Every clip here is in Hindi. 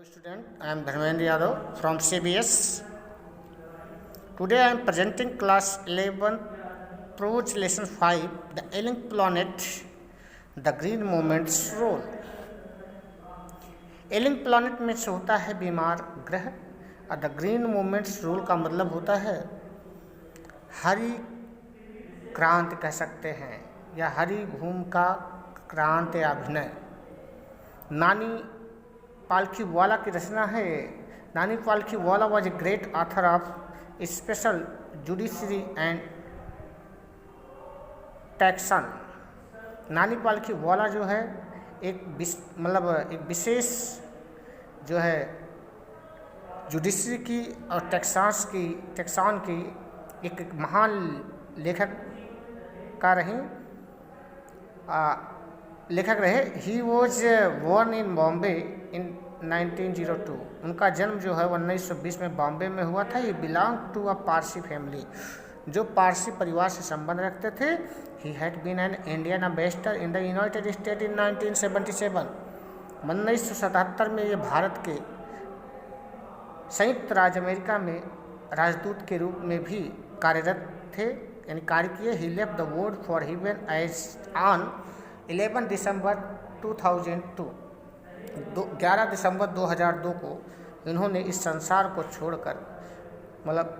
student, I am Dharmendra Yadav from CBS. Today I am presenting class 11 Proj lesson 5 the ailing planet, the green moment's role. Ailing planet में से होता है बीमार ग्रह और द ग्रीन मोमेंट्स रूल का मतलब होता है हरी क्रांति कह सकते हैं या हरी भूमि का क्रांति अभिनय। नानी पालखीवाला की रचना है। नानी Palkhivala was a great author of special judiciary and taxon. नानी पालखीवाला जो है एक विशेष जो है जुडिशरी की और टैक्सान की एक महान लेखक रहे। He was born in Bombay in 1902। उनका जन्म जो है 1920 में बॉम्बे में हुआ था। He belong to a Parsi family, जो पारसी परिवार से संबंध रखते थे। He had been an Indian ambassador in the United State in 1977। 1977 में ये भारत के संयुक्त राज्य अमेरिका में राजदूत के रूप में भी कार्यरत थे, यानी कार्य किए। He left the world for heaven as on 11 दिसंबर 2002। 11 दिसंबर 2002 को इन्होंने इस संसार को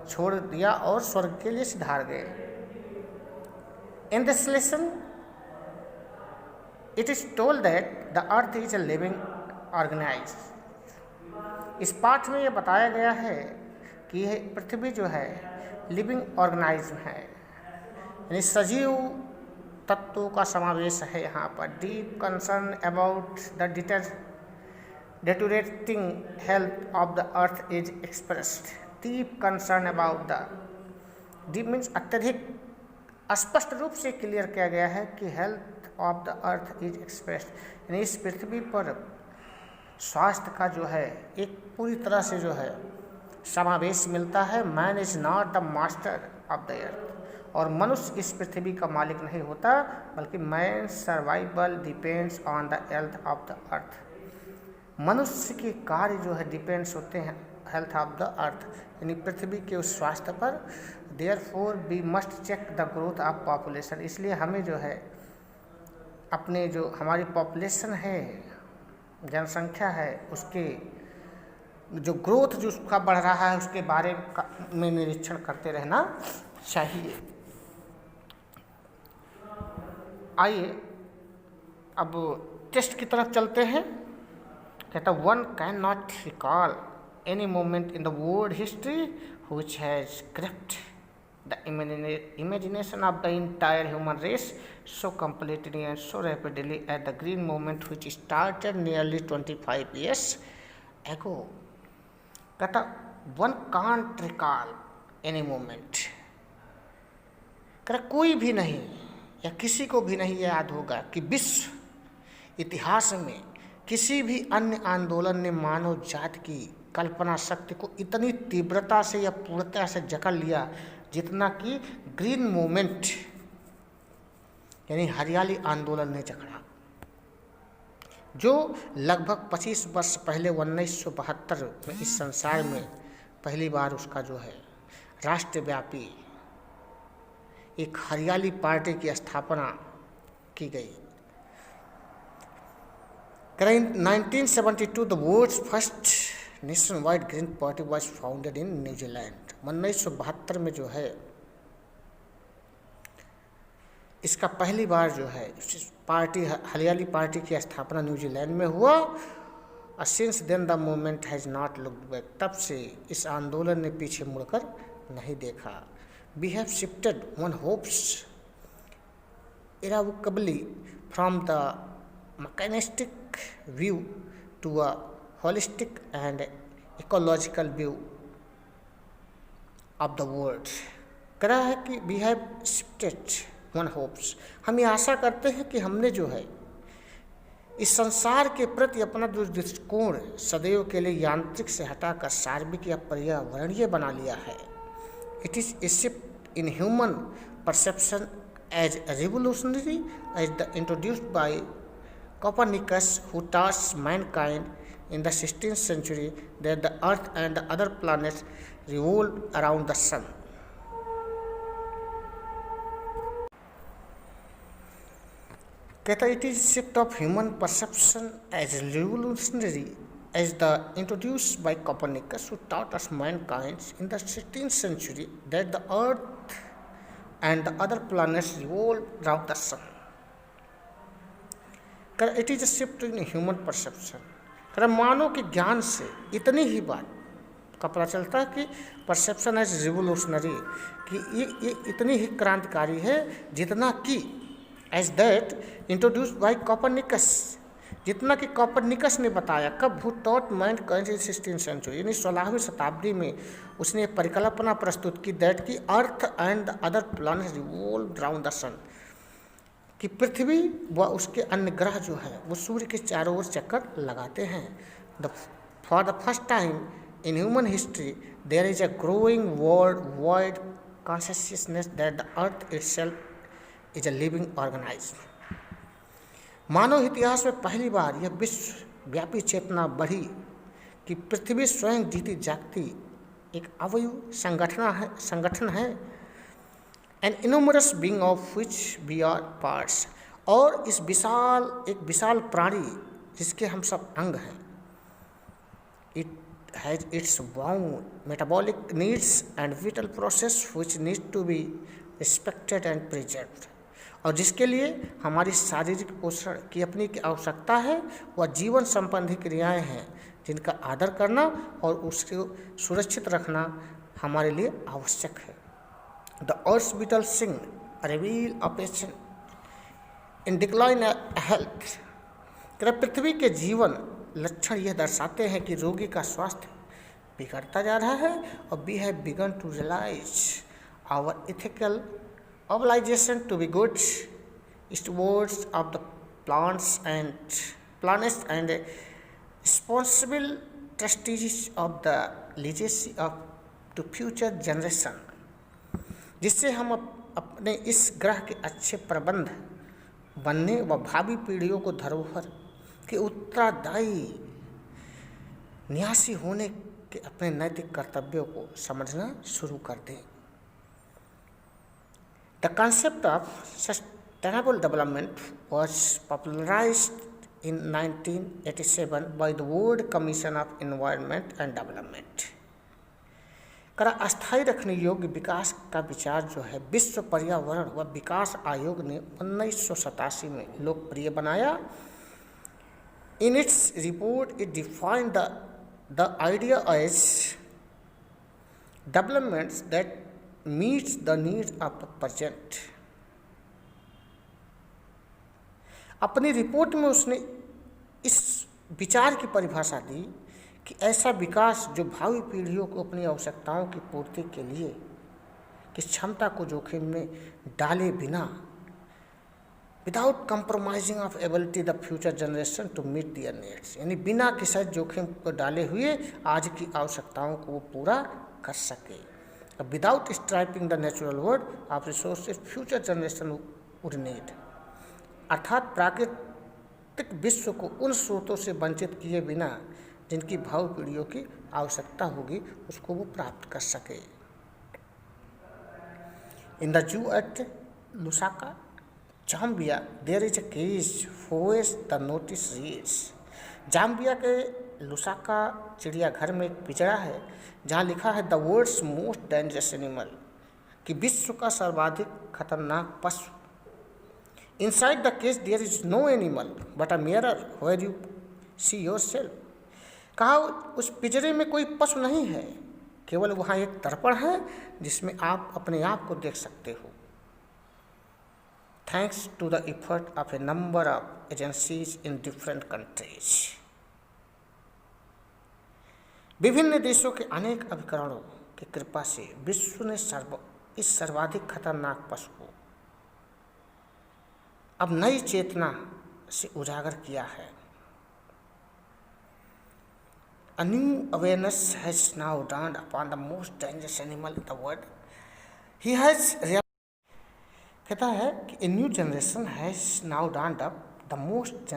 छोड़ दिया और स्वर्ग के लिए सिधार गए। In this lesson, it is told that the earth is a living organism. इस पाठ में यह बताया गया है कि यह पृथ्वी जो है लिविंग ऑर्गेनाइज्म है, यानी सजीव तत्वों का समावेश है। यहाँ पर deep concern about the deteriorating health of the earth is expressed. Deep concern about the deep means अत्यधिक स्पष्ट रूप से क्लियर किया गया है कि health of the earth is expressed, यानी इस पृथ्वी पर स्वास्थ्य का जो है एक पूरी तरह से जो है समावेश मिलता है। Man is not the master of the earth, और मनुष्य इस पृथ्वी का मालिक नहीं होता, बल्कि man survival depends on the health of the earth. मनुष्य के कार्य जो है डिपेंड्स होते हैं हेल्थ ऑफ द अर्थ, यानी पृथ्वी के उस स्वास्थ्य पर। Therefore we must check the growth of population. इसलिए हमें जो है अपने जो हमारी पॉपुलेशन है, जनसंख्या है, उसके जो ग्रोथ जो उसका बढ़ रहा है उसके बारे में निरीक्षण करते रहना चाहिए। आइए अब टेस्ट की तरफ चलते हैं। कहता one can not recall any moment in the world history which has gripped the imagination of the entire human race so completely and so rapidly as the green movement which started nearly 25 years ago. कहता one can't recall any moment, कहता कोई भी नहीं या किसी को भी नहीं याद होगा कि विश्व इतिहास में किसी भी अन्य आंदोलन ने मानव जाति की कल्पना शक्ति को इतनी तीव्रता से या पूर्णता से जकड़ लिया जितना कि ग्रीन मूवमेंट यानी हरियाली आंदोलन ने जकड़ा, जो लगभग 25 वर्ष पहले 1972 में इस संसार में पहली बार उसका जो है राष्ट्रव्यापी एक हरियाली पार्टी की स्थापना की गई। 1972 the world's first nation wide green party was founded in New Zealand. 1972 में जो है इसका पहली बार जो है पार्टी हरियाली पार्टी की स्थापना न्यूजीलैंड में हुआ। और since then the movement has not looked back, तब से इस आंदोलन ने पीछे मुड़कर नहीं देखा। We have shifted one hopes irrevocably from the mechanistic view to a holistic and ecological view of the world। कह रहा है कि we have shifted one hopes, हम ये आशा करते हैं कि हमने जो है इस संसार के प्रति अपना जो दृष्टिकोण सदैव के लिए यांत्रिक से हटाकर सार्विक या पर्यावरणीय बना लिया है। It is a shift in human perception as revolutionary as the introduced by Copernicus, who taught mankind in the 16th century that the Earth and the other planets revolved around the Sun. कहता it is shift of human perception as revolutionary as the introduced by Copernicus, who taught us mankind in the 16th century that the Earth and the other planets revolve around the Sun. It is a shift in human perception. मानव के ज्ञान से इतनी ही बात का पता चलता है कि परसेप्शन एज रिवोल्यूशनरी, कि ये इतनी ही क्रांतिकारी है जितना कि as that introduced by Copernicus, जितना कि कॉपरनिकस ने बताया। कब? Who taught mankind in 16th century, यानी 16वीं शताब्दी में उसने परिकल्पना प्रस्तुत की दैट की earth and other planets revolve around the sun, कि पृथ्वी व उसके अन्य ग्रह जो है वो सूर्य के चारों ओर चक्कर लगाते हैं। For the first time in human history there is a growing worldwide consciousness that the earth itself is a living organism. मानव इतिहास में पहली बार यह विश्वव्यापी चेतना बढ़ी कि पृथ्वी स्वयं जीती जागती एक अवयव संगठन है, an enormous being of which we are parts, और इस एक विशाल प्राणी जिसके हम सब अंग हैं। It has its bound metabolic needs and vital process which need to be respected and preserved, और जिसके लिए हमारी शारीरिक पोषण की अपनी की आवश्यकता है, वह जीवन संबंधी क्रियाएं हैं जिनका आदर करना और उसको सुरक्षित रखना हमारे लिए आवश्यक है। The earth vital signs reveal a patient in decline health, पृथ्वी के जीवन लक्षण यह दर्शाते हैं कि रोगी का स्वास्थ्य बिगड़ता जा रहा है, और we have begun to realise our ethical obligation to be good stewards of the planets and responsible trustees of the legacy of to future generation, जिससे हम अपने इस ग्रह के अच्छे प्रबंध बनने व भावी पीढ़ियों को धरोहर के उत्तरदायी न्यासी होने के अपने नैतिक कर्तव्यों को समझना शुरू कर दें। The concept of sustainable development was popularized in 1987 by the World Commission of Environment and Development. अस्थायी रखने योग्य विकास का विचार जो है विश्व पर्यावरण व विकास आयोग ने 1987 में लोकप्रिय बनाया। In its report, it defined the idea as developments that meets the needs of the present. अपनी रिपोर्ट में उसने इस विचार की परिभाषा दी कि ऐसा विकास जो भावी पीढ़ियों को अपनी आवश्यकताओं की पूर्ति के लिए की क्षमता को जोखिम में डाले बिना, without compromising of ability the future generation to meet their needs, यानी बिना किसी जोखिम को डाले हुए आज की आवश्यकताओं को वो पूरा कर सके। Without stripping the natural world of resources future generation would need, अर्थात प्राकृतिक विश्व को उन स्रोतों से वंचित किए बिना जिनकी भावी पीढ़ियों की आवश्यकता होगी उसको वो प्राप्त कर सके। In the zoo at Lusaka Zambia there is a cage for the notice reads, Zambia के लुसाका चिड़ियाघर में एक पिंजरा है जहाँ लिखा है the world's most dangerous animal, कि विश्व का सर्वाधिक खतरनाक पशु। Inside the cage there is no animal but a mirror where you see yourself, कहा उस पिंजरे में कोई पशु नहीं है, केवल वहाँ एक दर्पण है जिसमें आप अपने आप को देख सकते हो। Thanks to the effort of a number of agencies in different countries, विभिन्न देशों के अनेक अभिकरणों की कृपा से विश्व ने इस सर्वाधिक खतरनाक पशु को अब नई चेतना से उजागर किया है। A new awareness has now dawned upon the most dangerous animal in the world. He has कहता है कि a new generation has now dawned up the most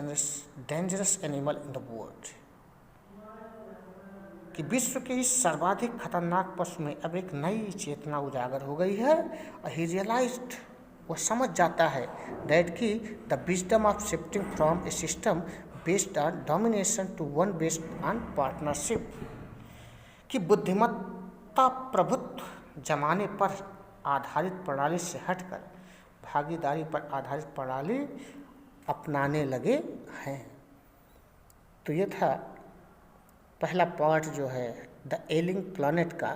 dangerous animal in the world. कि विश्व के इस सर्वाधिक खतरनाक पशु में अब एक नई चेतना उजागर हो गई है। ही रियलाइज्ड, वो समझ जाता है दैट कि the wisdom of shifting from a system based on domination to one based on partnership, कि बुद्धिमत्ता प्रभुत्व जमाने पर आधारित प्रणाली से हटकर भागीदारी पर आधारित प्रणाली अपनाने लगे हैं। तो ये था पहला पार्ट जो है द एलिंग प्लैनेट का।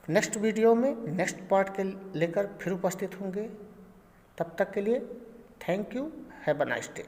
नेक्स्ट वीडियो में नेक्स्ट पार्ट के लेकर फिर उपस्थित होंगे। तब तक के लिए thank you, have a nice day.